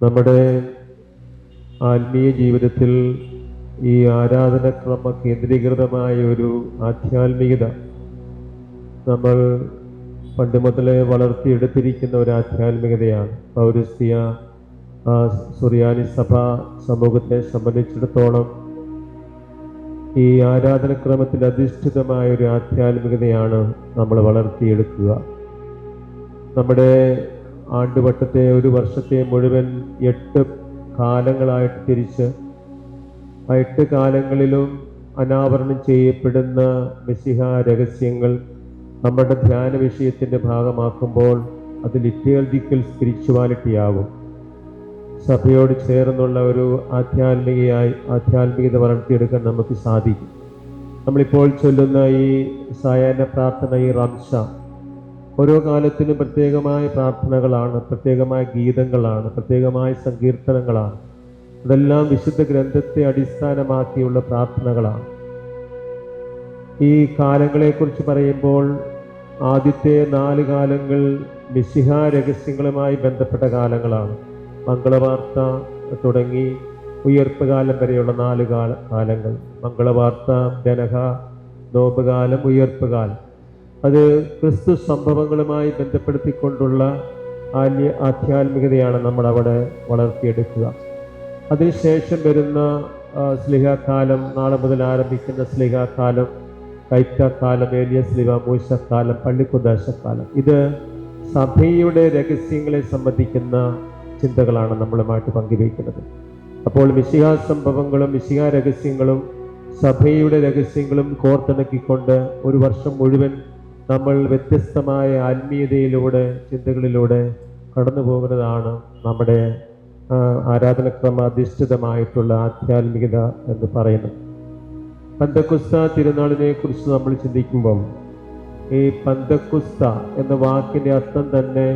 നമ്മുടെ ആത്മീയ ജീവിതത്തിൽ ഈ ആരാധനക്രമ കേന്ദ്രീകൃതമായ ഒരു ആധ്യാത്മികത നമ്മൾ പണ്ട് മുതലേ വളർത്തിയെടുത്തിരിക്കുന്ന ഒരു ആധ്യാത്മികതയാണ്. പൗരസ്ത്യ സുറിയാനി സഭ സമൂഹത്തെ സംബന്ധിച്ചിടത്തോളം ഈ ആരാധനക്രമത്തിൽ അധിഷ്ഠിതമായ ഒരു ആധ്യാത്മികതയാണ് നമ്മൾ വളർത്തിയെടുക്കുക. നമ്മുടെ ആണ്ടുവട്ടത്തെ ഒരു വർഷത്തെ മുഴുവൻ 8 കാലങ്ങളായിട്ട് തിരിച്ച് ആ 8 കാലങ്ങളിലും അനാവരണം ചെയ്യപ്പെടുന്ന മെസ്സിഹ രഹസ്യങ്ങൾ നമ്മുടെ ധ്യാന വിഷയത്തിൻ്റെ ഭാഗമാക്കുമ്പോൾ അത് ലിറ്റർജിക്കൽ സ്പിരിച്വാലിറ്റി ആകും. സഭയോട് ചേർന്നുള്ള ഒരു ആധ്യാത്മികത വളർത്തിയെടുക്കാൻ നമുക്ക് സാധിക്കും. നമ്മളിപ്പോൾ ചൊല്ലുന്ന ഈ സായാഹ്ന പ്രാർത്ഥന, ഈ റംശ, ഓരോ കാലത്തിനും പ്രത്യേകമായ പ്രാർത്ഥനകളാണ്, പ്രത്യേകമായ ഗീതങ്ങളാണ്, പ്രത്യേകമായ സങ്കീർത്തനങ്ങളാണ്. അതെല്ലാം വിശുദ്ധ ഗ്രന്ഥത്തെ അടിസ്ഥാനമാക്കിയുള്ള പ്രാർത്ഥനകളാണ്. ഈ കാലങ്ങളെക്കുറിച്ച് പറയുമ്പോൾ ആദ്യത്തെ 4 കാലങ്ങൾ മിശിഹ രഹസ്യങ്ങളുമായി ബന്ധപ്പെട്ട കാലങ്ങളാണ്. മംഗളവാർത്ത തുടങ്ങി ഉയർപ്പ് കാലം വരെയുള്ള 4 കാലങ്ങൾ. മംഗളവാർത്ത, ജനഹ, നോമ്പുകാലം, ഉയർപ്പ് കാലം. അത് ക്രിസ്തു സംഭവങ്ങളുമായി ബന്ധപ്പെടുത്തിക്കൊണ്ടുള്ള ആധ്യാത്മികതയാണ് നമ്മൾ അവിടെ വളർത്തിയെടുക്കുക. അതിനുശേഷം വരുന്ന സ്ലിഹാക്കാലം, നാളെ മുതൽ ആരംഭിക്കുന്ന സ്ലിഹാക്കാലം, കൈറ്റക്കാലം, ഏലിയ സ്ലിഹ, മൂശക്കാലം, പള്ളിക്കുദാശക്കാലം. ഇത് സഭയുടെ രഹസ്യങ്ങളെ സംബന്ധിക്കുന്ന ചിന്തകളാണ് നമ്മളുമായിട്ട് പങ്കുവയ്ക്കുന്നത്. അപ്പോൾ മിശിഹ സംഭവങ്ങളും മിശിഹ രഹസ്യങ്ങളും സഭയുടെ രഹസ്യങ്ങളും കോർത്തിണക്കിക്കൊണ്ട് ഒരു വർഷം മുഴുവൻ നമ്മൾ വ്യത്യസ്തമായ ആത്മീയതയിലൂടെ, ചിന്തകളിലൂടെ കടന്നു പോകുന്നതാണ് നമ്മുടെ ആരാധനക്രമ അധിഷ്ഠിതമായിട്ടുള്ള ആധ്യാത്മികത എന്ന് പറയുന്നത്. പന്തക്കുസ്ത തിരുനാളിനെ കുറിച്ച് നമ്മൾ ചിന്തിക്കുമ്പം ഈ പന്തക്കുസ്ത എന്ന വാക്കിൻ്റെ അർത്ഥം തന്നെ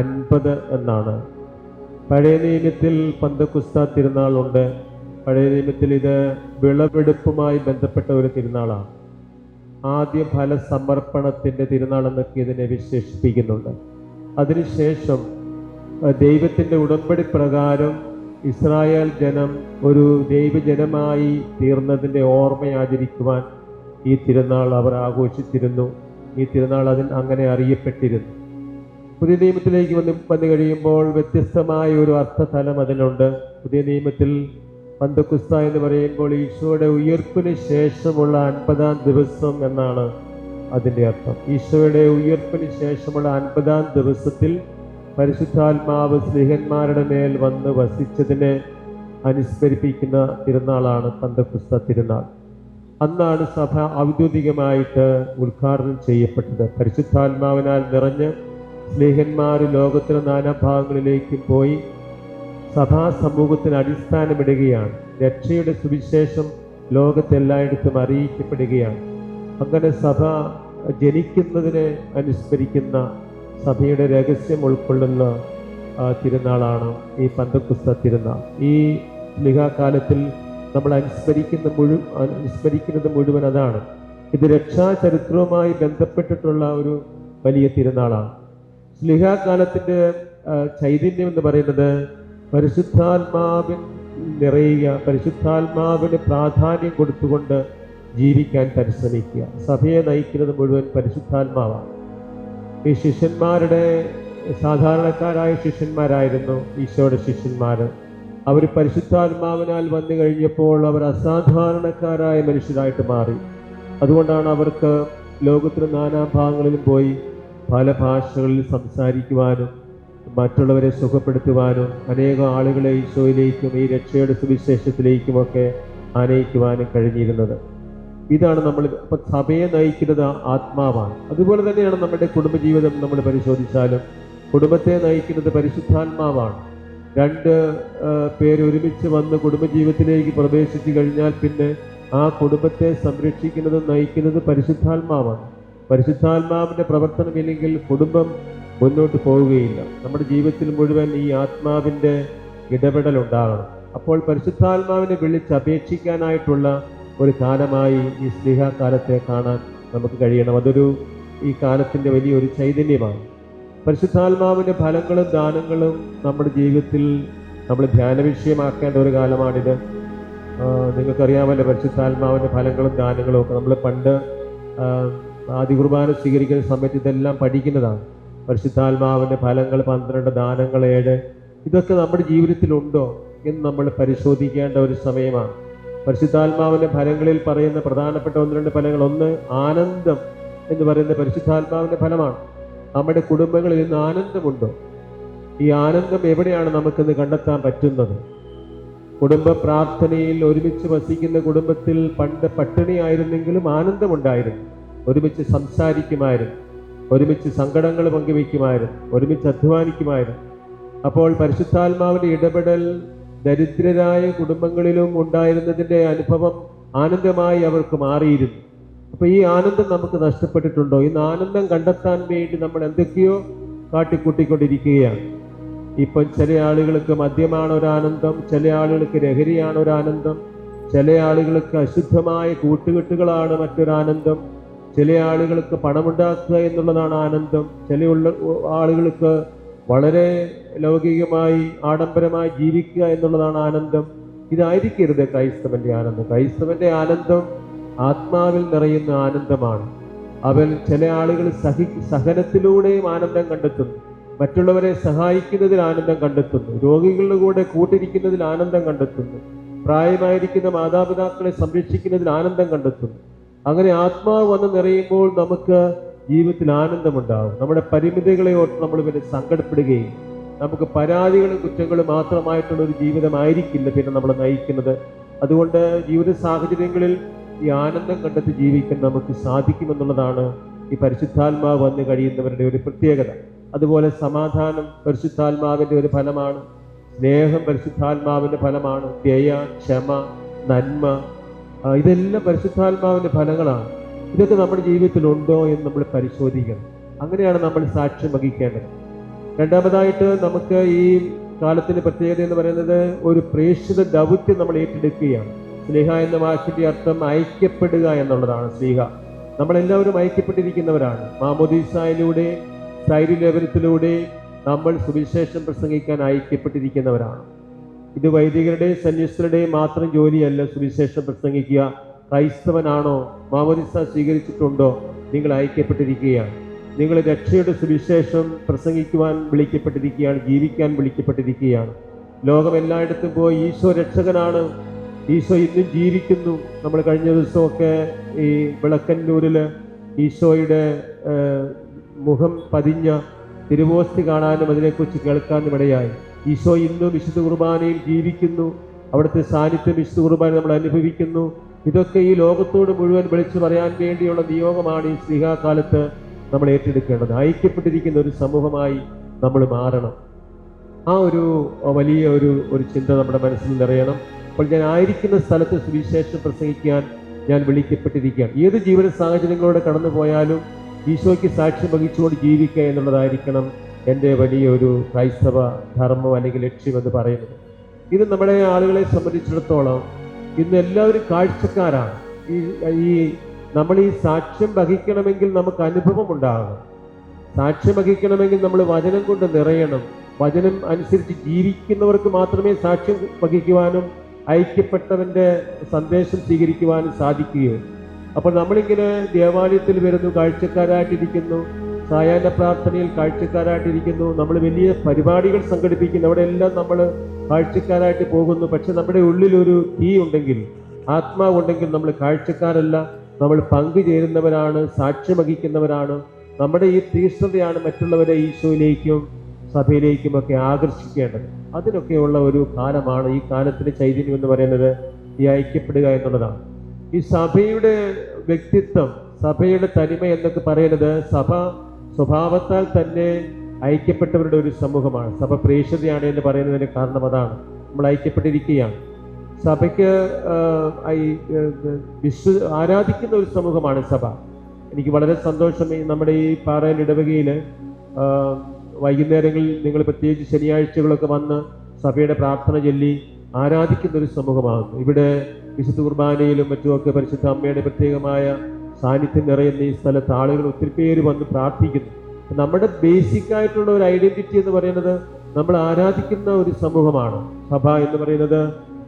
50 എന്നാണ്. പഴയ നിയമത്തിൽ പന്തക്കുസ്ത തിരുനാളുണ്ട്. പഴയ നിയമത്തിൽ ഇത് വിളവെടുപ്പുമായി ബന്ധപ്പെട്ട ഒരു തിരുനാളാണ്. ആദ്യ ഫല സമർപ്പണത്തിൻ്റെ തിരുനാൾ എന്നൊക്കെ ഇതിനെ വിശേഷിപ്പിക്കുന്നുണ്ട്. അതിനുശേഷം ദൈവത്തിൻ്റെ ഉടമ്പടി പ്രകാരം ഇസ്രായേൽ ജനം ഒരു ദൈവജനമായി തീർന്നതിൻ്റെ ഓർമ്മയാചരിക്കുവാൻ ഈ തിരുനാൾ അവർ ആഘോഷിച്ചിരുന്നു. ഈ തിരുനാൾ അങ്ങനെ അറിയപ്പെട്ടിരുന്നു. പുതിയ നിയമത്തിലേക്ക് വന്നു കഴിയുമ്പോൾ വ്യത്യസ്തമായ ഒരു അർത്ഥതലം അതിനുണ്ട്. പുതിയ നിയമത്തിൽ പന്തക്കുസ്ത എന്ന് പറയുമ്പോൾ ഈശോയുടെ ഉയർപ്പിന് ശേഷമുള്ള 50-ാം ദിവസം എന്നാണ് അതിൻ്റെ അർത്ഥം. ഈശോയുടെ ഉയർപ്പിന് ശേഷമുള്ള 50-ാം ദിവസത്തിൽ പരിശുദ്ധാത്മാവ് സ്ലീഹന്മാരുടെ മേൽ വന്ന് വസിച്ചതിനെ അനുസ്മരിപ്പിക്കുന്ന തിരുനാളാണ് പന്തക്കുസ്ത തിരുനാൾ. അന്നാണ് സഭ ഔദ്യോഗികമായിട്ട് ഉദ്ഘാടനം ചെയ്യപ്പെട്ടത്. പരിശുദ്ധാത്മാവിനാൽ നിറഞ്ഞ് സ്ലീഹന്മാർ ലോകത്തിലെ നാനാഭാഗങ്ങളിലേക്കും പോയി സഭാ സമൂഹത്തിന് അടിസ്ഥാനമിടുകയാണ്. രക്ഷയുടെ സുവിശേഷം ലോകത്തെല്ലായിടത്തും അറിയിക്കപ്പെടുകയാണ്. അങ്ങനെ സഭ ജനിക്കുന്നതിനെ അനുസ്മരിക്കുന്ന, സഭയുടെ രഹസ്യം ഉൾക്കൊള്ളുന്ന തിരുനാളാണ് ഈ പന്തക്കുസ്ത തിരുനാൾ. ഈ സ്ലിഹാകാലത്തിൽ നമ്മൾ അനുസ്മരിക്കുന്നത് മുഴുവൻ അതാണ്. ഇത് രക്ഷാചരിത്രവുമായി ബന്ധപ്പെട്ടിട്ടുള്ള ഒരു വലിയ തിരുനാളാണ്. സ്ലിഹാകാലത്തിൻ്റെ ചൈതന്യം എന്ന് പറയുന്നത് പരിശുദ്ധാത്മാവിൻ നിറയുക, പരിശുദ്ധാത്മാവിന് പ്രാധാന്യം കൊടുത്തുകൊണ്ട് ജീവിക്കാൻ പരിശ്രമിക്കുക. സഭയെ നയിക്കുന്നത് മുഴുവൻ പരിശുദ്ധാത്മാവാണ്. ഈ ശിഷ്യന്മാരുടെ സാധാരണക്കാരായ ശിഷ്യന്മാരായിരുന്നു ഈശോയുടെ ശിഷ്യന്മാർ. അവർ പരിശുദ്ധാത്മാവിനാൽ വന്നു കഴിഞ്ഞപ്പോൾ അവർ അസാധാരണക്കാരായ മനുഷ്യരായിട്ട് മാറി. അതുകൊണ്ടാണ് അവർക്ക് ലോകത്തിന് നാനാഭാഗങ്ങളിലും പോയി പല ഭാഷകളിൽ സംസാരിക്കുവാനും മറ്റുള്ളവരെ സുഖപ്പെടുത്തുവാനും അനേകം ആളുകളെ ഈശോയിലേക്കും ഈ രക്ഷയുടെ സുവിശേഷത്തിലേക്കുമൊക്കെ ആനയിക്കുവാനും കഴിഞ്ഞിരുന്നത്. ഇതാണ് നമ്മൾ ഇപ്പം സഭയെ നയിക്കുന്നത് ആത്മാവാണ്. അതുപോലെ തന്നെയാണ് നമ്മുടെ കുടുംബജീവിതം. നമ്മൾ പരിശോധിച്ചാലും കുടുംബത്തെ നയിക്കുന്നത് പരിശുദ്ധാത്മാവാണ്. 2 പേര് ഒരുമിച്ച് വന്ന് കുടുംബജീവിതത്തിലേക്ക് പ്രവേശിച്ചു കഴിഞ്ഞാൽ പിന്നെ ആ കുടുംബത്തെ സംരക്ഷിക്കുന്നതും നയിക്കുന്നത് പരിശുദ്ധാത്മാവാണ്. പരിശുദ്ധാത്മാവിൻ്റെ പ്രവർത്തനമില്ലെങ്കിൽ കുടുംബം മുന്നോട്ട് പോവുകയില്ല. നമ്മുടെ ജീവിതത്തിൽ മുഴുവൻ ഈ ആത്മാവിൻ്റെ ഇടപെടൽ ഉണ്ടാകണം. അപ്പോൾ പരിശുദ്ധാത്മാവിനെ വിളിച്ചപേക്ഷിക്കാനായിട്ടുള്ള ഒരു കാലമായി ഈ സ്ലിഹാകാലത്തെ കാണാൻ നമുക്ക് കഴിയണം. അതൊരു ഈ കാലത്തിൻ്റെ വലിയൊരു ചൈതന്യമാണ്. പരിശുദ്ധാത്മാവിൻ്റെ ഫലങ്ങളും ദാനങ്ങളും നമ്മുടെ ജീവിതത്തിൽ നമ്മൾ ധ്യാന വിഷയമാക്കേണ്ട ഒരു കാലമാണിത്. നിങ്ങൾക്കറിയാമല്ലോ പരിശുദ്ധാത്മാവിൻ്റെ ഫലങ്ങളും ദാനങ്ങളും ഒക്കെ. നമ്മൾ പണ്ട് ആദ്യ കുർബാന സ്വീകരിക്കുന്ന സമയത്ത് ഇതെല്ലാം പഠിക്കുന്നതാണ്. പരിശുദ്ധാത്മാവിൻ്റെ ഫലങ്ങൾ 12, ദാനങ്ങൾ 7. ഇതൊക്കെ നമ്മുടെ ജീവിതത്തിലുണ്ടോ എന്ന് നമ്മൾ പരിശോധിക്കേണ്ട ഒരു സമയമാണ്. പരിശുദ്ധാത്മാവിൻ്റെ ഫലങ്ങളിൽ പറയുന്ന പ്രധാനപ്പെട്ട 1-2 ഫലങ്ങൾ. ഒന്ന്, ആനന്ദം എന്ന് പറയുന്ന പരിശുദ്ധാത്മാവിൻ്റെ ഫലമാണ്. നമ്മുടെ കുടുംബങ്ങളിൽ ഇന്ന് ആനന്ദമുണ്ടോ? ഈ ആനന്ദം എവിടെയാണ് നമുക്കിന്ന് കണ്ടെത്താൻ പറ്റുന്നത്? കുടുംബ പ്രാർത്ഥനയിൽ ഒരുമിച്ച് വസിക്കുന്ന കുടുംബത്തിൽ പണ്ട് പട്ടിണിയായിരുന്നെങ്കിലും ആനന്ദമുണ്ടായിരുന്നു. ഒരുമിച്ച് സംസാരിക്കുമായിരുന്നു, ഒരുമിച്ച് സങ്കടങ്ങൾ പങ്കുവയ്ക്കുമായിരുന്നു, ഒരുമിച്ച് അധ്വാനിക്കുമായിരുന്നു. അപ്പോൾ പരിശുദ്ധാത്മാവിൻ്റെ ഇടപെടൽ ദരിദ്രരായ കുടുംബങ്ങളിലും ഉണ്ടായിരുന്നതിൻ്റെ അനുഭവം ആനന്ദമായി അവർക്ക് മാറിയിരുന്നു. അപ്പോൾ ഈ ആനന്ദം നമുക്ക് നഷ്ടപ്പെട്ടിട്ടുണ്ടോ? ഇന്ന് ആനന്ദം കണ്ടെത്താൻ വേണ്ടി നമ്മൾ എന്തൊക്കെയോ കാട്ടിക്കൂട്ടിക്കൊണ്ടിരിക്കുകയാണ്. ഇപ്പം ചില ആളുകൾക്ക് മദ്യമാണ് ഒരാനന്ദം, ചില ആളുകൾക്ക് ലഹരിയാണ് ഒരാനന്ദം, ചില ആളുകൾക്ക് അശുദ്ധമായ കൂട്ടുകെട്ടുകളാണ് മറ്റൊരാനന്ദം, ചില ആളുകൾക്ക് പണമുണ്ടാക്കുക എന്നുള്ളതാണ് ആനന്ദം, ചില ആളുകൾക്ക് വളരെ ലൗകികമായി ആഡംബരമായി ജീവിക്കുക എന്നുള്ളതാണ് ആനന്ദം. ഇതായിരിക്കരുത് ക്രൈസ്തവന്റെ ആനന്ദം. ക്രൈസ്തവന്റെ ആനന്ദം ആത്മാവിൽ നിറയുന്ന ആനന്ദമാണ്. അവൻ ചില ആളുകൾ സഹനത്തിലൂടെയും ആനന്ദം കണ്ടെത്തുന്നു, മറ്റുള്ളവരെ സഹായിക്കുന്നതിൽ ആനന്ദം കണ്ടെത്തുന്നു, രോഗികളുടെ കൂടെ കൂട്ടിരിക്കുന്നതിൽ ആനന്ദം കണ്ടെത്തുന്നു, പ്രായമായിരിക്കുന്ന മാതാപിതാക്കളെ സംരക്ഷിക്കുന്നതിൽ ആനന്ദം കണ്ടെത്തുന്നു. അങ്ങനെ ആത്മാവ് വന്ന് നിറയുമ്പോൾ നമുക്ക് ജീവിതത്തിൽ ആനന്ദമുണ്ടാകും. നമ്മുടെ പരിമിതികളെ ഓർത്ത് നമ്മൾ പിന്നെ സങ്കടപ്പെടുകയും നമുക്ക് പരാതികളും കുറ്റങ്ങളും മാത്രമായിട്ടുള്ള ഒരു ജീവിതമായിരിക്കില്ല പിന്നെ നമ്മൾ നയിക്കുന്നത്. അതുകൊണ്ട് ജീവിത സാഹചര്യങ്ങളിൽ ഈ ആനന്ദം കണ്ടെത്തി ജീവിക്കാൻ നമുക്ക് സാധിക്കുമെന്നുള്ളതാണ് ഈ പരിശുദ്ധാത്മാവ് വന്ന് കഴിയുന്നവരുടെ ഒരു പ്രത്യേകത. അതുപോലെ സമാധാനം പരിശുദ്ധാത്മാവിൻ്റെ ഒരു ഫലമാണ്. സ്നേഹം പരിശുദ്ധാത്മാവിൻ്റെ ഫലമാണ്. ദയ, ക്ഷമ, നന്മ, ഇതെല്ലാം പരിശുദ്ധാത്മാവിൻ്റെ ഫലങ്ങളാണ്. ഇതൊക്കെ നമ്മുടെ ജീവിതത്തിലുണ്ടോ എന്ന് നമ്മൾ പരിശോധിക്കണം. അങ്ങനെയാണ് നമ്മൾ സാക്ഷ്യം വഹിക്കേണ്ടത്. രണ്ടാമതായിട്ട് നമുക്ക് ഈ കാലത്തിൻ്റെ പ്രത്യേകത എന്ന് പറയുന്നത് ഒരു പ്രേക്ഷിത ദൗത്യം നമ്മൾ ഏറ്റെടുക്കുകയാണ്. സ്നേഹ എന്ന വാക്കിൻ്റെ അർത്ഥം ഐക്യപ്പെടുക എന്നുള്ളതാണ്. സ്നേഹ നമ്മളെല്ലാവരും ഐക്യപ്പെട്ടിരിക്കുന്നവരാണ്. മാമോദീസായിലൂടെ സ്ഥൈര്യലേപനത്തിലൂടെ നമ്മൾ സുവിശേഷം പ്രസംഗിക്കാൻ ഐക്യപ്പെട്ടിരിക്കുന്നവരാണ്. ഇത് വൈദികരുടെ സന്യസ്തരുടെ മാത്രം ജോലിയല്ല സുവിശേഷം പ്രസംഗിക്കുക. ക്രൈസ്തവനാണോ, മാമോദീസ സ്വീകരിച്ചിട്ടുണ്ടോ, നിങ്ങൾ ഐക്യപ്പെട്ടിരിക്കുകയാണ്. നിങ്ങൾ രക്ഷയുടെ സുവിശേഷം പ്രസംഗിക്കുവാൻ വിളിക്കപ്പെട്ടിരിക്കുകയാണ്, ജീവിക്കാൻ വിളിക്കപ്പെട്ടിരിക്കുകയാണ്. ലോകം എല്ലായിടത്തും പോയി ഈശോ രക്ഷകനാണ്, ഈശോ ഇന്നും ജീവിക്കുന്നു. നമ്മൾ കഴിഞ്ഞ ദിവസമൊക്കെ ഈ വിളക്കന്നൂരിൽ ഈശോയുടെ മുഖം പതിഞ്ഞ തിരുവോസ്തി കാണാനും അതിനെക്കുറിച്ച് കേൾക്കാനും ഇടയായി. ഈശോ ഇന്നും വിശുദ്ധ കുർബാനയിൽ ജീവിക്കുന്നു, അവിടുത്തെ സാന്നിധ്യം വിശുദ്ധ കുർബാന നമ്മൾ അനുഭവിക്കുന്നു. ഇതൊക്കെ ഈ ലോകത്തോട് മുഴുവൻ വിളിച്ചു പറയാൻ വേണ്ടിയുള്ള നിയോഗമാണ് ഈ സ്ലിഹാകാലത്ത് നമ്മൾ ഏറ്റെടുക്കേണ്ടത്. ഐക്യപ്പെട്ടിരിക്കുന്ന ഒരു സമൂഹമായി നമ്മൾ മാറണം. ആ ഒരു വലിയ ഒരു ചിന്ത നമ്മുടെ മനസ്സിൽ നിറയണം. അപ്പോൾ ഞാൻ ആയിരിക്കുന്ന സ്ഥലത്ത് സുവിശേഷം പ്രസംഗിക്കാൻ ഞാൻ വിളിക്കപ്പെട്ടിരിക്കുകയാണ്. ഏത് ജീവിത സാഹചര്യങ്ങളോടെ കടന്നു പോയാലും ഈശോയ്ക്ക് സാക്ഷ്യം വഹിച്ചുകൊണ്ട് ജീവിക്കുക എന്നുള്ളതായിരിക്കണം എൻ്റെ വലിയൊരു ക്രൈസ്തവ ധർമ്മം അല്ലെങ്കിൽ ലക്ഷ്യമെന്ന് പറയുന്നത്. ഇത് നമ്മുടെ ആളുകളെ സംബന്ധിച്ചിടത്തോളം ഇന്ന് എല്ലാവരും കാഴ്ചക്കാരാണ്. ഈ നമ്മൾ ഈ സാക്ഷ്യം വഹിക്കണമെങ്കിൽ നമുക്ക് അനുഭവം ഉണ്ടാകണം. സാക്ഷ്യം വഹിക്കണമെങ്കിൽ നമ്മൾ വചനം കൊണ്ട് നിറയണം. വചനം അനുസരിച്ച് ജീവിക്കുന്നവർക്ക് മാത്രമേ സാക്ഷ്യം വഹിക്കുവാനും ഐക്യപ്പെട്ടവൻ്റെ സന്ദേശം സ്വീകരിക്കുവാനും സാധിക്കുകയുള്ളൂ. അപ്പോൾ നമ്മളിങ്ങനെ ദേവാലയത്തിൽ വരുന്നു, കാഴ്ചക്കാരായിട്ടിരിക്കുന്നു, സായാഹ്ന പ്രാർത്ഥനയിൽ കാഴ്ചക്കാരായിട്ടിരിക്കുന്നു, നമ്മൾ വലിയ പരിപാടികൾ സംഘടിപ്പിക്കുന്നു, അവിടെ എല്ലാം നമ്മൾ കാഴ്ചക്കാരായിട്ട് പോകുന്നു. പക്ഷെ നമ്മുടെ ഉള്ളിലൊരു തീ ഉണ്ടെങ്കിൽ, ആത്മാവുണ്ടെങ്കിൽ നമ്മൾ കാഴ്ചക്കാരല്ല, നമ്മൾ പങ്കുചേരുന്നവരാണ്, സാക്ഷ്യം വഹിക്കുന്നവരാണ്. നമ്മുടെ ഈ തീഷ്ണതയാണ് മറ്റുള്ളവരെ ഈശോയിലേക്കും സഭയിലേക്കുമൊക്കെ ആകർഷിക്കേണ്ടത്. അതിനൊക്കെയുള്ള ഒരു കാലമാണ് ഈ കാലത്തിൻ്റെ ചൈതന്യം എന്ന് പറയുന്നത്. ഈ ഐക്യപ്പെടുക എന്നുള്ളതാണ്. ഈ സഭയുടെ വ്യക്തിത്വം, സഭയുടെ തനിമ എന്നൊക്കെ പറയുന്നത് സഭ സ്വഭാവത്താൽ തന്നെ ഐക്യപ്പെട്ടവരുടെ ഒരു സമൂഹമാണ്. സഭ പ്രേക്ഷിതയാണ് എന്ന് പറയുന്നതിന് കാരണം അതാണ്. നമ്മൾ ഐക്യപ്പെട്ടിരിക്കുകയാണ്. സഭയ്ക്ക് ആരാധിക്കുന്ന ഒരു സമൂഹമാണ് സഭ. എനിക്ക് വളരെ സന്തോഷം, നമ്മുടെ ഈ പാറയിൽ ഇടവകയിൽ വൈകുന്നേരങ്ങളിൽ നിങ്ങൾ പ്രത്യേകിച്ച് ശനിയാഴ്ചകളൊക്കെ വന്ന് സഭയുടെ പ്രാർത്ഥന ചൊല്ലി ആരാധിക്കുന്ന ഒരു സമൂഹമാകുന്നു. ഇവിടെ വിശുദ്ധ കുർബാനയിലും മറ്റുമൊക്കെ പരിശുദ്ധ അമ്മയുടെ പ്രത്യേകമായ സാന്നിധ്യം നിറയുന്ന ഈ സ്ഥലത്ത് ആളുകൾ ഒത്തിരി പേര് വന്ന് പ്രാർത്ഥിക്കുന്നു. നമ്മുടെ ബേസിക് ആയിട്ടുള്ള ഒരു ഐഡന്റിറ്റി എന്ന് പറയുന്നത് നമ്മൾ ആരാധിക്കുന്ന ഒരു സമൂഹമാണ്. സഭ എന്ന് പറയുന്നത്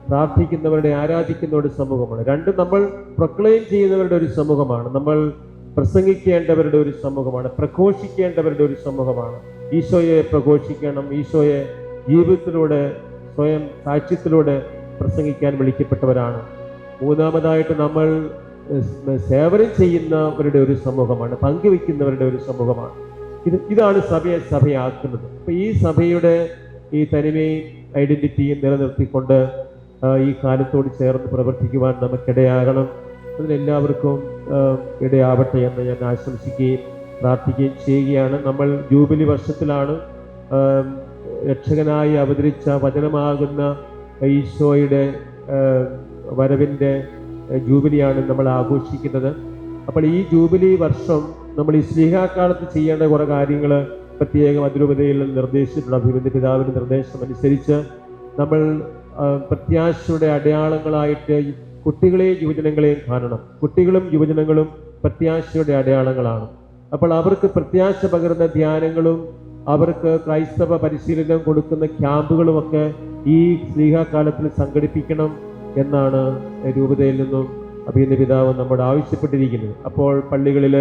പ്രാർത്ഥിക്കുന്നവരുടെ, ആരാധിക്കുന്ന ഒരു സമൂഹമാണ്. രണ്ട്, നമ്മൾ പ്രൊക്ലെയിം ചെയ്യുന്നവരുടെ ഒരു സമൂഹമാണ്. നമ്മൾ പ്രസംഗിക്കേണ്ടവരുടെ ഒരു സമൂഹമാണ്, പ്രഘോഷിക്കേണ്ടവരുടെ ഒരു സമൂഹമാണ്. ഈശോയെ പ്രഘോഷിക്കണം, ഈശോയെ ജീവിതത്തിലൂടെ, സ്വയം സാക്ഷ്യത്തിലൂടെ പ്രസംഗിക്കാൻ വിളിക്കപ്പെട്ടവരാണ്. മൂന്നാമതായിട്ട് നമ്മൾ സേവനം ചെയ്യുന്നവരുടെ ഒരു സമൂഹമാണ്, പങ്കുവെക്കുന്നവരുടെ ഒരു സമൂഹമാണ്. ഇതാണ് സഭയെ സഭയാക്കുന്നത്. അപ്പൊ ഈ സഭയുടെ ഈ തനിമയും ഐഡന്റിറ്റിയും നിലനിർത്തിക്കൊണ്ട് ഈ കാലത്തോട് ചേർന്ന് പ്രവർത്തിക്കുവാൻ നമുക്കിടയാകണം. അതിനെല്ലാവർക്കും ഇടയാവട്ടെ എന്ന് ഞാൻ ആശംസിക്കുകയും പ്രാർത്ഥിക്കുകയും ചെയ്യുകയാണ്. നമ്മൾ ജൂബിലി വർഷത്തിലാണ്. രക്ഷകനായി അവതരിച്ച വചനമാകുന്ന ഈശോയുടെ വരവിൻ്റെ ജൂബിലിയാണ് നമ്മൾ ആഘോഷിക്കുന്നത്. അപ്പോൾ ഈ ജൂബിലി വർഷം നമ്മൾ ഈ സ്ലീഹാക്കാലത്ത് ചെയ്യേണ്ട കുറേ കാര്യങ്ങൾ പ്രത്യേകം അതിരൂപതയിൽ നിർദ്ദേശിച്ചിട്ടുണ്ട്. അഭിവന്യ പിതാവിൻ്റെ നിർദ്ദേശം അനുസരിച്ച് നമ്മൾ പ്രത്യാശയുടെ അടയാളങ്ങളായിട്ട് കുട്ടികളെയും യുവജനങ്ങളെയും കാണണം. കുട്ടികളും യുവജനങ്ങളും പ്രത്യാശയുടെ അടയാളങ്ങളാണ്. അപ്പോൾ അവർക്ക് പ്രത്യാശ പകരുന്ന ധ്യാനങ്ങളും അവർക്ക് ക്രൈസ്തവ പരിശീലനം കൊടുക്കുന്ന ക്യാമ്പുകളുമൊക്കെ ഈ സ്ലീഹാകാലത്തിൽ സംഘടിപ്പിക്കണം എന്നാണ് രൂപതയിൽ നിന്നും അഭിനന്ദ പിതാവ് നമ്മോട് ആവശ്യപ്പെട്ടിരിക്കുന്നത്. അപ്പോൾ പള്ളികളിൽ,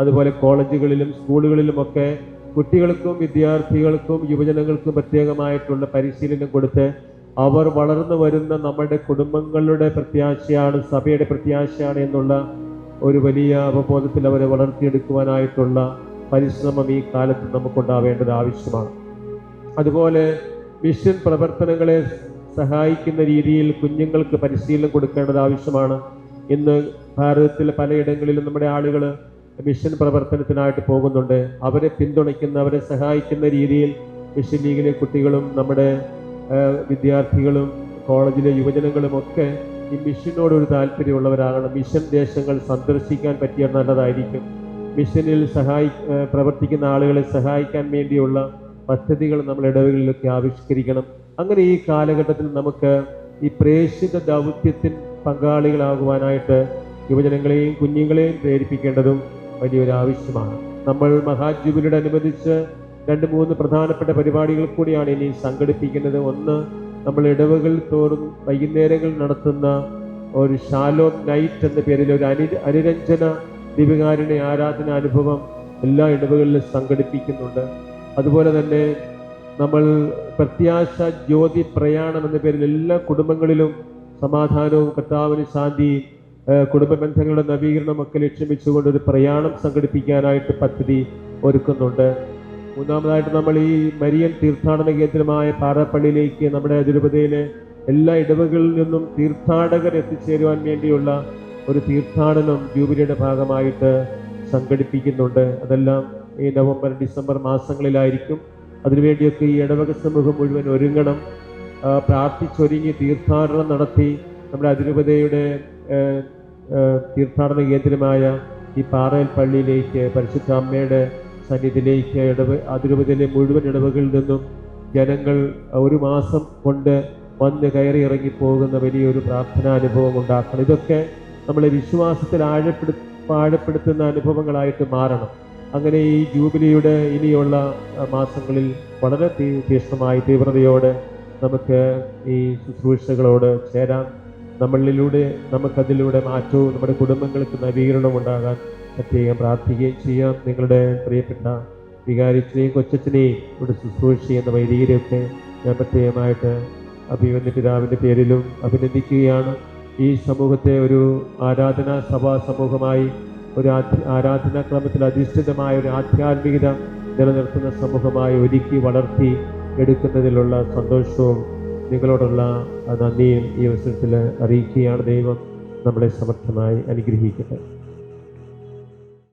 അതുപോലെ കോളേജുകളിലും സ്കൂളുകളിലുമൊക്കെ കുട്ടികൾക്കും വിദ്യാർത്ഥികൾക്കും യുവജനങ്ങൾക്കും പ്രത്യേകമായിട്ടുള്ള പരിശീലനം കൊടുത്ത് അവർ വളർന്നു വരുന്ന നമ്മുടെ കുടുംബങ്ങളുടെ പ്രത്യാശയാണ്, സഭയുടെ പ്രത്യാശയാണ് എന്നുള്ള ഒരു വലിയ അവബോധത്തിൽ അവരെ വളർത്തിയെടുക്കുവാനായിട്ടുള്ള പരിശ്രമം ഈ കാലത്ത് നമുക്കുണ്ടാവേണ്ടത് ആവശ്യമാണ്. അതുപോലെ മിഷൻ പ്രവർത്തനങ്ങളെ സഹായിക്കുന്ന രീതിയിൽ കുഞ്ഞുങ്ങൾക്ക് പരിശീലനം കൊടുക്കേണ്ടത് ആവശ്യമാണ്. ഇന്ന് ഭാരതത്തിലെ പലയിടങ്ങളിലും നമ്മുടെ ആളുകൾ മിഷൻ പ്രവർത്തനത്തിനായിട്ട് പോകുന്നുണ്ട്. അവരെ പിന്തുണയ്ക്കുന്ന, അവരെ സഹായിക്കുന്ന രീതിയിൽ മിഷൻ ലീഗിലെ കുട്ടികളും നമ്മുടെ വിദ്യാർത്ഥികളും കോളേജിലെ യുവജനങ്ങളും ഒക്കെ ഈ മിഷനോടൊരു താല്പര്യമുള്ളവരാകണം. മിഷൻ ദേശങ്ങൾ സന്ദർശിക്കാൻ പറ്റിയാൽ നല്ലതായിരിക്കും. മിഷനിൽ പ്രവർത്തിക്കുന്ന ആളുകളെ സഹായിക്കാൻ വേണ്ടിയുള്ള പദ്ധതികൾ നമ്മൾ ഇടവകളിലൊക്കെ ആവിഷ്കരിക്കണം. അങ്ങനെ ഈ കാലഘട്ടത്തിൽ നമുക്ക് ഈ പ്രേക്ഷിത ദൗത്യത്തിൽ പങ്കാളികളാകുവാനായിട്ട് യുവജനങ്ങളെയും കുഞ്ഞുങ്ങളെയും പ്രേരിപ്പിക്കേണ്ടതും വലിയൊരു ആവശ്യമാണ്. നമ്മൾ മഹാജൂബിലിയോട് അനുബന്ധിച്ച് 2-3 പ്രധാനപ്പെട്ട പരിപാടികൾ കൂടിയാണ് ഇനി സംഘടിപ്പിക്കുന്നത്. ഒന്ന്, നമ്മൾ ഇടവകൾ തോറും വൈകുന്നേരങ്ങളിൽ നടത്തുന്ന ഒരു ഷാലോം നൈറ്റ് എന്ന പേരിൽ ഒരു അനുരഞ്ജന ദിവ്യകാരുണ്യ ആരാധന അനുഭവം എല്ലാ ഇടവകളിലും സംഘടിപ്പിക്കുന്നുണ്ട്. അതുപോലെ തന്നെ നമ്മൾ പ്രത്യാശ ജ്യോതി പ്രയാണം എന്ന പേരിൽ എല്ലാ കുടുംബങ്ങളിലും സമാധാനവും കർത്താവിന് ശാന്തിയും കുടുംബ ബന്ധങ്ങളുടെ നവീകരണമൊക്കെ ലക്ഷ്യം വെച്ചുകൊണ്ട് ഒരു പ്രയാണം സംഘടിപ്പിക്കാനായിട്ട് പദ്ധതി ഒരുക്കുന്നുണ്ട്. മൂന്നാമതായിട്ട് നമ്മൾ ഈ മരിയൻ തീർത്ഥാടന കേന്ദ്രമായ പാറപ്പള്ളിയിലേക്ക് നമ്മുടെ അതിരൂപതയിലെ എല്ലാ ഇടവകളിൽ നിന്നും തീർത്ഥാടകർ എത്തിച്ചേരുവാൻ വേണ്ടിയുള്ള ഒരു തീർത്ഥാടനം ജൂബിലിയുടെ ഭാഗമായിട്ട് സംഘടിപ്പിക്കുന്നുണ്ട്. അതെല്ലാം ഈ നവംബർ ഡിസംബർ മാസങ്ങളിലായിരിക്കും. അതിനുവേണ്ടിയൊക്കെ ഈ ഇടവക സമൂഹം മുഴുവൻ ഒരുങ്ങണം. പ്രാർത്ഥിച്ചൊരുങ്ങി തീർത്ഥാടനം നടത്തി നമ്മുടെ അതിരൂപതയുടെ തീർത്ഥാടന കേന്ദ്രമായ ഈ പാറയിൽ പള്ളിയിലേക്ക്, പരിശുദ്ധ അമ്മയുടെ സന്നിധിയിലേക്ക് അതിരൂപതയിലെ മുഴുവൻ ഇടവകളിൽ നിന്നും ജനങ്ങൾ ഒരു മാസം കൊണ്ട് വന്ന് കയറി ഇറങ്ങി പോകുന്ന വലിയൊരു പ്രാർത്ഥനാനുഭവം ഉണ്ടാക്കണം. ഇതൊക്കെ നമ്മളെ വിശ്വാസത്തിൽ ആഴപ്പെടുത്തുന്ന അനുഭവങ്ങളായിട്ട് മാറണം. അങ്ങനെ ഈ ജൂബിലിയുടെ ഇനിയുള്ള മാസങ്ങളിൽ വളരെ തീക്ഷ്ണമായി തീവ്രതയോടെ നമുക്ക് ഈ ശുശ്രൂഷകളോട് ചേരാം. നമുക്കതിലൂടെ മാറ്റവും നമ്മുടെ കുടുംബങ്ങൾക്ക് നവീകരണവും ഉണ്ടാകാൻ പ്രത്യേകം പ്രാർത്ഥിക്കുകയും ചെയ്യാം. നിങ്ങളുടെ പ്രിയപ്പെട്ട വികാരിച്ചിനെയും കൊച്ചച്ഛനെയും ഇവിടെ ശുശ്രൂഷ ചെയ്യുന്ന വൈദികരെയൊക്കെ ഞാൻ പ്രത്യേകമായിട്ട് അഭിമന്യ പിതാവിൻ്റെ പേരിലും അഭിനന്ദിക്കുകയാണ്. ഈ സമൂഹത്തെ ഒരു ആരാധനാ സഭാ സമൂഹമായി, ഒരു ആരാധനാക്രമത്തിൽ അധിഷ്ഠിതമായ ഒരു ആധ്യാത്മികത നിലനിർത്തുന്ന സമൂഹമായി ഒരുക്കി വളർത്തി എടുക്കുന്നതിലുള്ള സന്തോഷവും നിങ്ങളോടുള്ള നന്ദിയും ഈ അവസരത്തിൽ അറിയിക്കുകയാണ്. ദൈവം നമ്മളെ സമർത്ഥമായി അനുഗ്രഹിക്കട്ടെ.